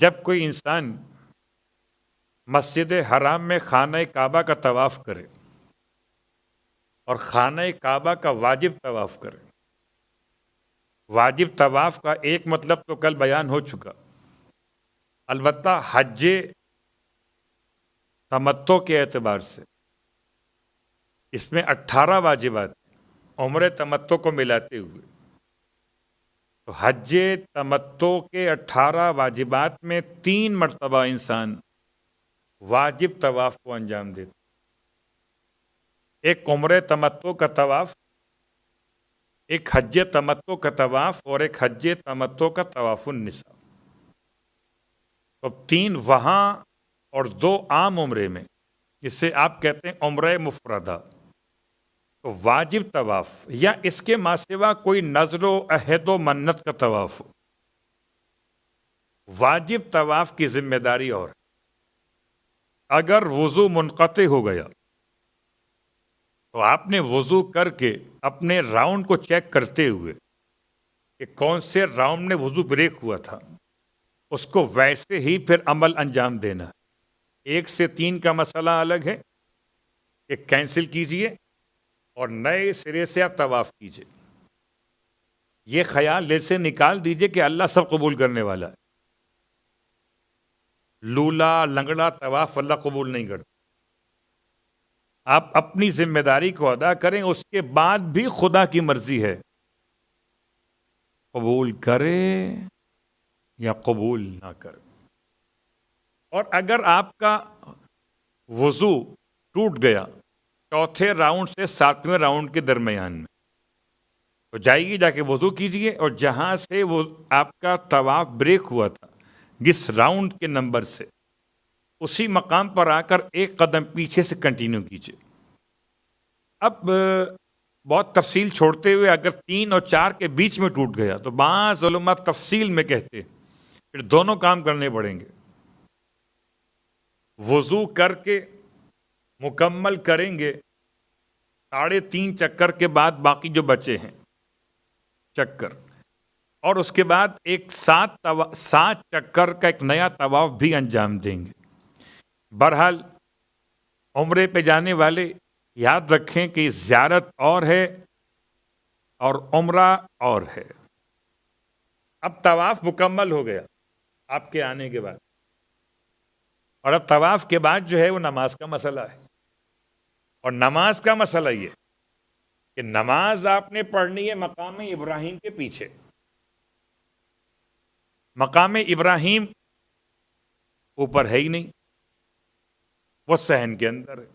جب کوئی انسان مسجد حرام میں خانہ کعبہ کا طواف کرے اور خانہ کعبہ کا واجب طواف کرے، واجب طواف کا ایک مطلب تو کل بیان ہو چکا، البتہ حج تمتع کے اعتبار سے اس میں 18 واجبات ہیں، عمر تمتع کو ملاتے ہوئے، تو حج تمتع کے 18 واجبات میں 3 مرتبہ انسان واجب طواف کو انجام دیتا، ایک عمر تمتع کا طواف، ایک حج تمتع کا طواف اور ایک حج تمتع کا طواف النساء، تو 3 وہاں اور 2 عام عمرے میں، جسے آپ کہتے ہیں عمرہ مفردہ۔ تو واجب طواف یا اس کے ماسوا کوئی نذر و عہد و منت کا طواف ہو، واجب طواف کی ذمہ داری اور اگر وضو منقطع ہو گیا تو آپ نے وضو کر کے اپنے راؤنڈ کو چیک کرتے ہوئے کہ کون سے راؤنڈ میں وضو بریک ہوا تھا، اس کو ویسے ہی پھر عمل انجام دینا ہے۔ 1 سے 3 کا مسئلہ الگ ہے کہ کینسل کیجئے اور نئے سرے سے آپ طواف کیجئے، یہ خیال دل سے نکال دیجئے کہ اللہ سب قبول کرنے والا ہے، لولا لنگڑا طواف اللہ قبول نہیں کرتا۔ آپ اپنی ذمہ داری کو ادا کریں، اس کے بعد بھی خدا کی مرضی ہے قبول کرے یا قبول نہ کرے۔ اور اگر آپ کا وضو ٹوٹ گیا 4تھے راؤنڈ سے 7ویں راؤنڈ کے درمیان میں، تو جائیے جا کے وضو کیجئے اور جہاں سے وہ آپ کا طواف بریک ہوا تھا جس راؤنڈ کے نمبر سے، اسی مقام پر آ کر ایک قدم پیچھے سے کنٹینیو کیجئے۔ اب بہت تفصیل چھوڑتے ہوئے اگر 3 اور 4 کے بیچ میں ٹوٹ گیا تو بعض علماء تفصیل میں کہتے پھر دونوں کام کرنے پڑیں گے، وضو کر کے مکمل کریں گے 3.5 چکر کے بعد باقی جو بچے ہیں چکر، اور اس کے بعد ایک 7 چکر کا ایک نیا طواف بھی انجام دیں گے۔ بہرحال عمرے پہ جانے والے یاد رکھیں کہ زیارت اور ہے اور عمرہ اور ہے۔ اب طواف مکمل ہو گیا آپ کے آنے کے بعد، اور اب طواف کے بعد جو ہے وہ نماز کا مسئلہ ہے، اور نماز کا مسئلہ یہ کہ نماز آپ نے پڑھنی ہے مقام ابراہیم کے پیچھے۔ مقام ابراہیم اوپر ہے ہی نہیں، وہ صحن کے اندر ہے،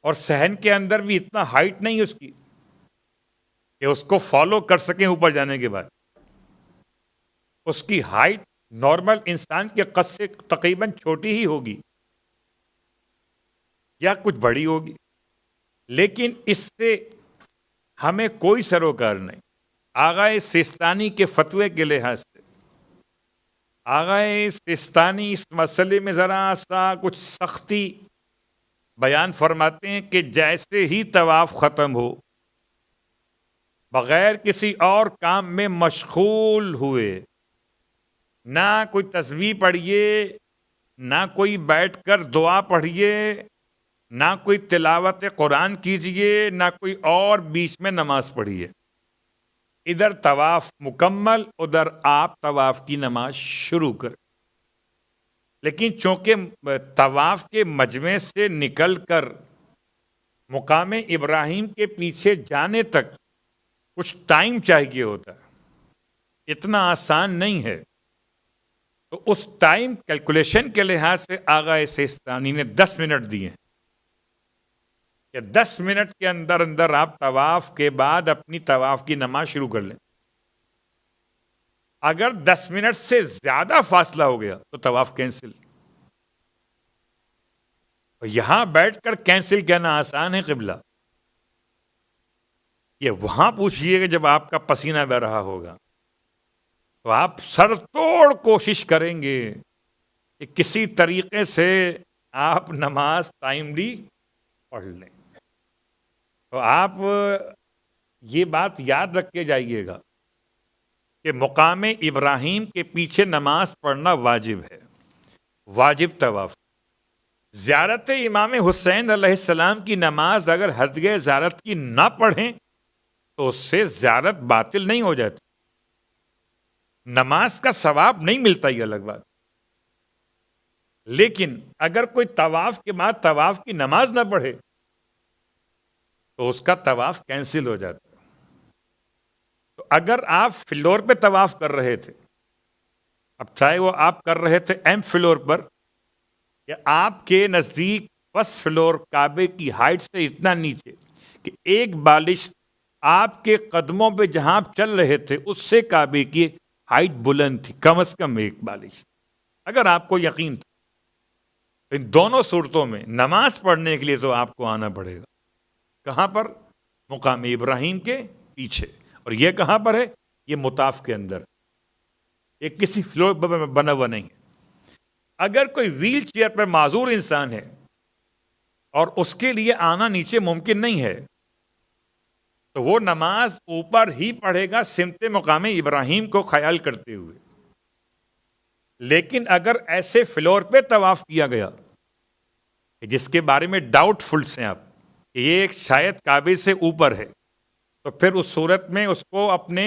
اور صحن کے اندر بھی اتنا ہائٹ نہیں اس کی کہ اس کو فالو کر سکیں اوپر جانے کے بعد۔ اس کی ہائٹ نارمل انسان کے قد سے تقریباً چھوٹی ہی ہوگی یا کچھ بڑی ہوگی، لیکن اس سے ہمیں کوئی سروکار نہیں۔ آغا سیستانی کے فتوے کے لحاظ سے آغا سیستانی اس مسئلے میں ذرا سا کچھ سختی بیان فرماتے ہیں کہ جیسے ہی طواف ختم ہو، بغیر کسی اور کام میں مشغول ہوئے، نہ کوئی تسبیح پڑھیے، نہ کوئی بیٹھ کر دعا پڑھیے، نہ کوئی تلاوت قرآن کیجیے، نہ کوئی اور بیچ میں نماز پڑھیے، ادھر طواف مکمل، ادھر آپ طواف کی نماز شروع کریں۔ لیکن چونکہ طواف کے مجمع سے نکل کر مقام ابراہیم کے پیچھے جانے تک کچھ ٹائم چاہیے ہوتا ہے، اتنا آسان نہیں ہے، تو اس ٹائم کیلکولیشن کے لحاظ سے آغا سیستانی نے 10 منٹ دیے ہیں کہ 10 منٹ کے اندر اندر آپ طواف کے بعد اپنی طواف کی نماز شروع کر لیں۔ اگر 10 منٹ سے زیادہ فاصلہ ہو گیا تو طواف کینسل۔ یہاں بیٹھ کر کینسل کہنا آسان ہے قبلہ، یہ وہاں پوچھئے کہ جب آپ کا پسینہ بہ رہا ہوگا تو آپ سر توڑ کوشش کریں گے کہ کسی طریقے سے آپ نماز ٹائملی پڑھ لیں۔ تو آپ یہ بات یاد رکھ کے جائیے گا کہ مقام ابراہیم کے پیچھے نماز پڑھنا واجب ہے، واجب طواف۔ زیارت امام حسین علیہ السلام کی نماز اگر ہرگاہ زیارت کی نہ پڑھیں تو اس سے زیارت باطل نہیں ہو جاتی، نماز کا ثواب نہیں ملتا، یہ الگ بات۔ لیکن اگر کوئی طواف کے بعد طواف کی نماز نہ پڑھے تو اس کا طواف کینسل ہو جاتا ہے۔ تو اگر آپ فلور پہ طواف کر رہے تھے، اب چاہے وہ آپ کر رہے تھے ایم فلور پر یا آپ کے نزدیک فرسٹ فلور کعبے کی ہائٹ سے اتنا نیچے کہ ایک بالش آپ کے قدموں پہ جہاں آپ چل رہے تھے اس سے کعبے کی ہائٹ بلند تھی، کم از کم ایک بالش، اگر آپ کو یقین تھا، ان دونوں صورتوں میں نماز پڑھنے کے لیے تو آپ کو آنا پڑے گا۔ کہاں پر؟ مقام ابراہیم کے پیچھے۔ اور یہ کہاں پر ہے؟ یہ مطاف کے اندر، یہ کسی فلور پر بنا ہوا نہیں ہے۔ اگر کوئی ویل چیئر پر معذور انسان ہے اور اس کے لیے آنا نیچے ممکن نہیں ہے تو وہ نماز اوپر ہی پڑھے گا سمت مقام ابراہیم کو خیال کرتے ہوئے۔ لیکن اگر ایسے فلور پہ طواف کیا گیا جس کے بارے میں ڈاؤٹ فل ہیں آپ کہ یہ شاید کعبے سے اوپر ہے، تو پھر اس صورت میں اس کو اپنے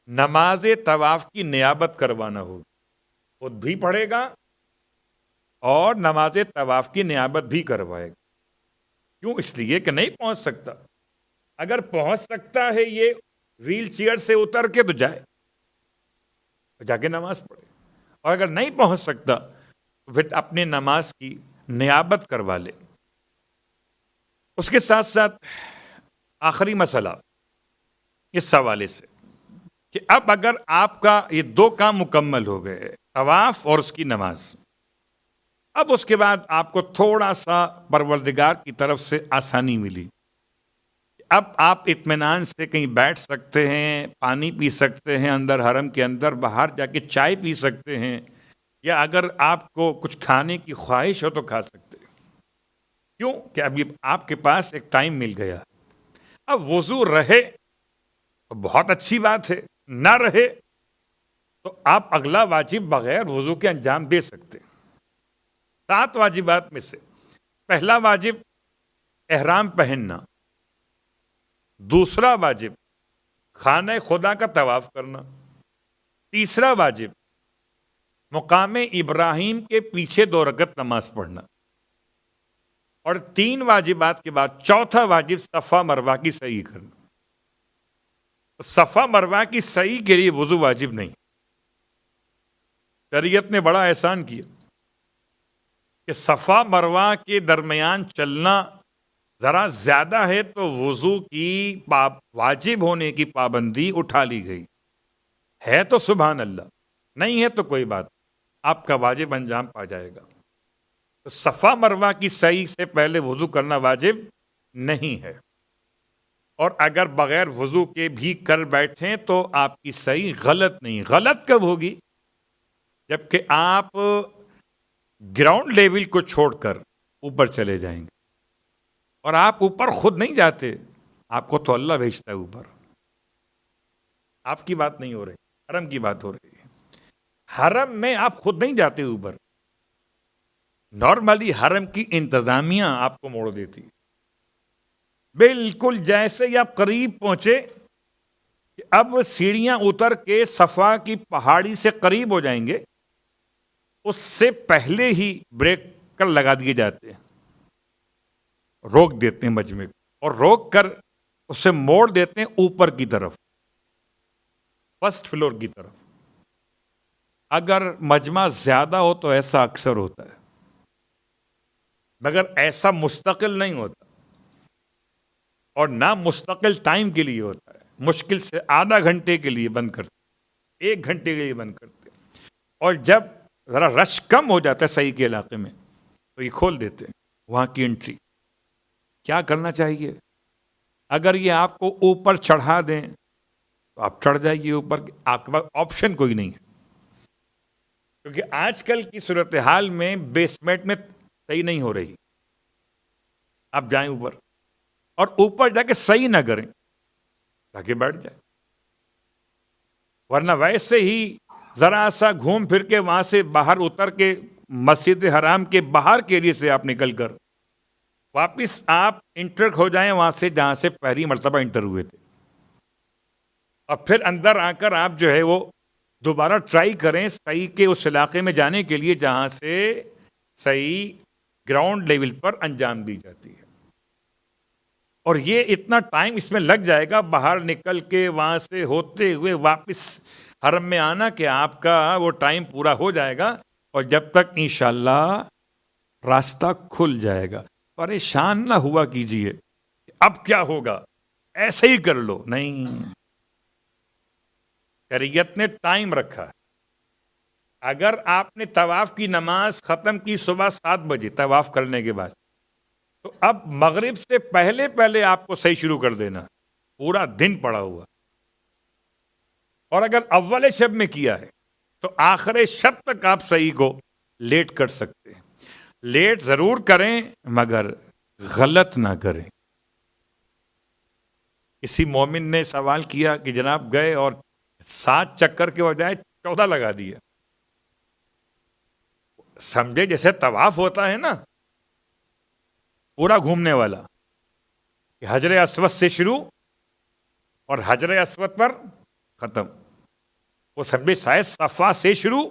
نماز طواف کی نیابت کروانا ہوگی، خود بھی پڑھے گا اور نماز طواف کی نیابت بھی کروائے گا۔ کیوں؟ اس لیے کہ نہیں پہنچ سکتا۔ اگر پہنچ سکتا ہے یہ ویل چیئر سے اتر کے تو جائے، جا کے نماز پڑھے، اور اگر نہیں پہنچ سکتا تو پھر اپنی نماز کی نیابت کروا لے۔ اس کے ساتھ ساتھ آخری مسئلہ اس حوالے سے کہ اب اگر آپ کا یہ دو کام مکمل ہو گئے، طواف اور اس کی نماز، اب اس کے بعد آپ کو تھوڑا سا پروردگار کی طرف سے آسانی ملی، اب آپ اطمینان سے کہیں بیٹھ سکتے ہیں، پانی پی سکتے ہیں، اندر حرم کے اندر، باہر جا کے چائے پی سکتے ہیں، یا اگر آپ کو کچھ کھانے کی خواہش ہو تو کھا سکتے ہیں۔ کیوں کہ ابھی آپ کے پاس ایک ٹائم مل گیا۔ اب وضو رہے تو بہت اچھی بات ہے، نہ رہے تو آپ اگلا واجب بغیر وضو کے انجام دے سکتے ہیں۔ 7 واجبات میں سے پہلا واجب احرام پہننا، دوسرا واجب خانہ خدا کا طواف کرنا، تیسرا واجب مقام ابراہیم کے پیچھے 2 رکعت نماز پڑھنا، اور 3 واجبات کے بعد چوتھا واجب صفا مروہ کی سعی کرنا۔ صفا مروہ کی سعی کے لیے وضو واجب نہیں، شریعت نے بڑا احسان کیا کہ صفا مروہ کے درمیان چلنا ذرا زیادہ ہے تو وضو کی واجب ہونے کی پابندی اٹھا لی گئی ہے، تو سبحان اللہ، نہیں ہے تو کوئی بات، آپ کا واجب انجام پا جائے گا۔ تو صفا مروہ کی سعی سے پہلے وضو کرنا واجب نہیں ہے، اور اگر بغیر وضو کے بھی کر بیٹھیں تو آپ کی سعی غلط نہیں۔ غلط کب ہوگی؟ جبکہ آپ گراؤنڈ لیول کو چھوڑ کر اوپر چلے جائیں گے، اور آپ اوپر خود نہیں جاتے، آپ کو تو اللہ بھیجتا ہے اوپر۔ آپ کی بات نہیں ہو رہی، حرم کی بات ہو رہی ہے۔ حرم میں آپ خود نہیں جاتے اوپر، نارملی حرم کی انتظامیہ آپ کو موڑ دیتی۔ بالکل جیسے ہی آپ قریب پہنچے کہ اب سیڑھیاں اتر کے صفا کی پہاڑی سے قریب ہو جائیں گے، اس سے پہلے ہی بریکر لگا دیے جاتے ہیں، روک دیتے ہیں مجمع کو، اور روک کر اسے موڑ دیتے ہیں اوپر کی طرف، فرسٹ فلور کی طرف۔ اگر مجمع زیادہ ہو تو ایسا اکثر ہوتا ہے، مگر ایسا مستقل نہیں ہوتا، اور نہ مستقل ٹائم کے لیے ہوتا ہے، مشکل سے آدھا گھنٹے کے لیے بند کرتے، 1 گھنٹے کے لیے بند کرتے، اور جب ذرا رش کم ہو جاتا ہے صحیح کے علاقے میں تو یہ کھول دیتے ہیں وہاں کی انٹری۔ کیا کرنا چاہیے؟ اگر یہ آپ کو اوپر چڑھا دیں تو آپ چڑھ جائیے اوپر، آپ کے پاس آپشن کوئی نہیں ہے، کیونکہ آج کل کی صورتحال میں بیسمنٹ میں صحیح نہیں ہو رہی، آپ جائیں اوپر، اور اوپر جا کے صحیح نہ کریں تاکہ بیٹھ جائے۔ ورنہ ویسے ہی ذرا سا گھوم پھر کے وہاں سے باہر اتر کے مسجد حرام کے باہر کے ایریے سے آپ نکل کر واپس آپ انٹر ہو جائیں وہاں سے جہاں سے پہلی مرتبہ انٹر ہوئے تھے، اور پھر اندر آ کر آپ جو ہے وہ دوبارہ ٹرائی کریں صحیح کے اس علاقے میں جانے کے لیے جہاں سے صحیح گراؤنڈ لیول پر انجام دی جاتی ہے. اور یہ اتنا ٹائم اس میں لگ جائے گا باہر نکل کے وہاں سے ہوتے ہوئے واپس حرم میں آنا کہ آپ کا وہ ٹائم پورا ہو جائے گا، اور جب تک انشاءاللہ راستہ کھل جائے گا. پریشان نہ ہوا کیجئے اب کیا ہوگا، ایسے ہی کر لو، نہیں، شریعت نے ٹائم رکھا ہے. اگر آپ نے طواف کی نماز ختم کی صبح 7 بجے طواف کرنے کے بعد، تو اب مغرب سے پہلے پہلے آپ کو صحیح شروع کر دینا، پورا دن پڑا ہوا. اور اگر اول شب میں کیا ہے تو آخر شب تک آپ صحیح کو لیٹ کر سکتے ہیں. لیٹ ضرور کریں مگر غلط نہ کریں. کسی مومن نے سوال کیا کہ جناب گئے اور 7 چکر کے بجائے 14 لگا دیا. سمجھے جیسے طواف ہوتا ہے نا پورا گھومنے والا، کہ حجر اسود سے شروع اور حجر اسود پر ختم. وہ سمجھے شاید صفا سے شروع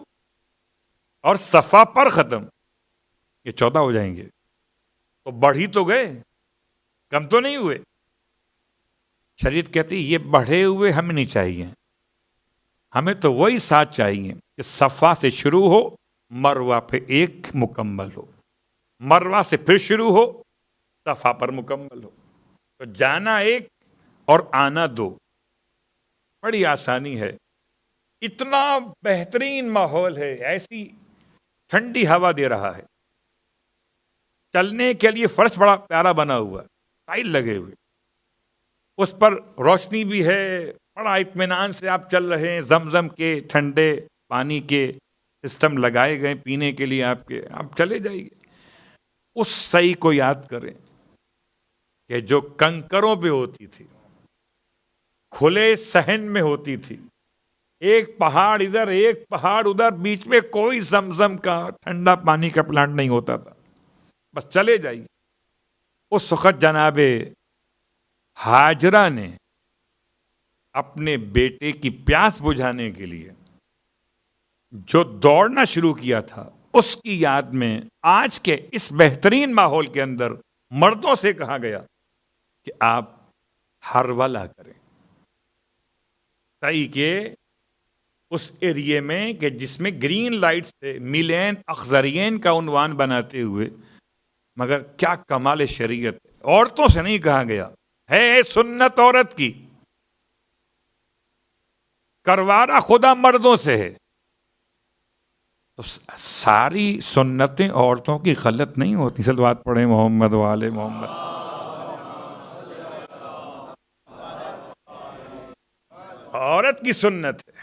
اور صفا پر ختم، یہ 14 ہو جائیں گے. تو بڑھ ہی تو گئے، کم تو نہیں ہوئے. شریعت کہتی یہ بڑھے ہوئے ہمیں نہیں چاہیے، ہمیں تو وہی 7 چاہیے کہ صفا سے شروع ہو، مروہ پہ ایک مکمل ہو، مروہ سے پھر شروع ہو، صفا پر مکمل ہو. تو جانا ایک اور آنا 2، بڑی آسانی ہے. اتنا بہترین ماحول ہے، ایسی ٹھنڈی ہوا دے رہا ہے، چلنے کے لیے فرش بڑا پیارا بنا ہوا، ٹائل لگے ہوئے، اس پر روشنی بھی ہے، بڑا اطمینان سے آپ چل رہے ہیں. زمزم کے ٹھنڈے پانی کے سسٹم لگائے گئے پینے کے لیے آپ کے، آپ چلے جائیے. اس صحیح کو یاد کریں کہ جو کنکروں پہ ہوتی تھی، کھلے صحن میں ہوتی تھی، ایک پہاڑ ادھر ایک پہاڑ ادھر، بیچ میں کوئی زمزم کا ٹھنڈا پانی کا پلانٹ نہیں ہوتا تھا، بس چلے جائیے. اس وقت جناب ہاجرہ نے اپنے بیٹے کی پیاس بجھانے کے لیے جو دوڑنا شروع کیا تھا، اس کی یاد میں آج کے اس بہترین ماحول کے اندر مردوں سے کہا گیا کہ آپ ہرولہ کریں. صحیح کہ اس ایریے میں کہ جس میں گرین لائٹ سے میلین اخضرین کا عنوان بناتے ہوئے، مگر کیا کمال شریعت، عورتوں سے نہیں کہا گیا ہے سنت عورت کی، کروارا خدا مردوں سے ہے. تو ساری سنتیں عورتوں کی غلط نہیں ہوتی. صلوات پڑھیں محمد وآل محمد. عورت کی سنت ہے،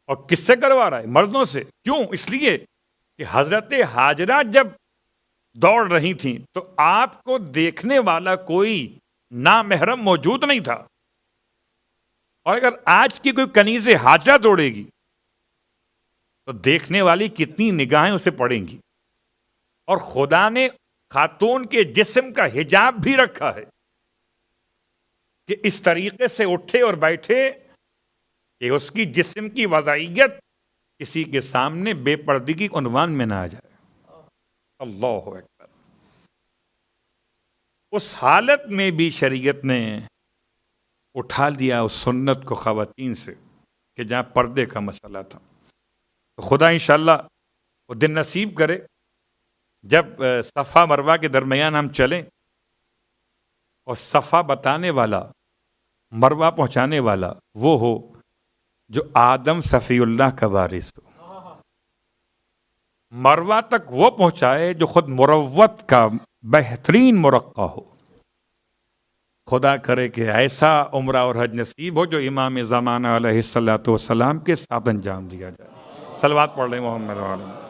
اور کس سے کروا رہا ہے؟ مردوں سے. کیوں؟ اس لیے کہ حضرت ہاجرہ جب دوڑ رہی تھیں تو آپ کو دیکھنے والا کوئی نامحرم موجود نہیں تھا. اور اگر آج کی کوئی کنیز ہاجرہ دوڑے گی تو دیکھنے والی کتنی نگاہیں اسے پڑیں گی. اور خدا نے خاتون کے جسم کا حجاب بھی رکھا ہے کہ اس طریقے سے اٹھے اور بیٹھے کہ اس کی جسم کی وضعیت کسی کے سامنے بے پردگی کے عنوان میں نہ آ جائے. اللہ اکبر. اس حالت میں بھی شریعت نے اٹھا دیا اس سنت کو خواتین سے کہ جہاں پردے کا مسئلہ تھا. تو خدا انشاءاللہ وہ دن نصیب کرے جب صفا مروہ کے درمیان ہم چلیں اور صفا بتانے والا، مروہ پہنچانے والا وہ ہو جو آدم صفی اللہ کا وارث ہو. مروہ تک وہ پہنچائے جو خود مروت کا بہترین مرقع ہو. خدا کرے کہ ایسا عمرہ اور حج نصیب ہو جو امام زمانہ علیہ الصلوۃ والسلام کے ساتھ انجام دیا جائے. صلوات پڑھ لیں محمد وآلہ.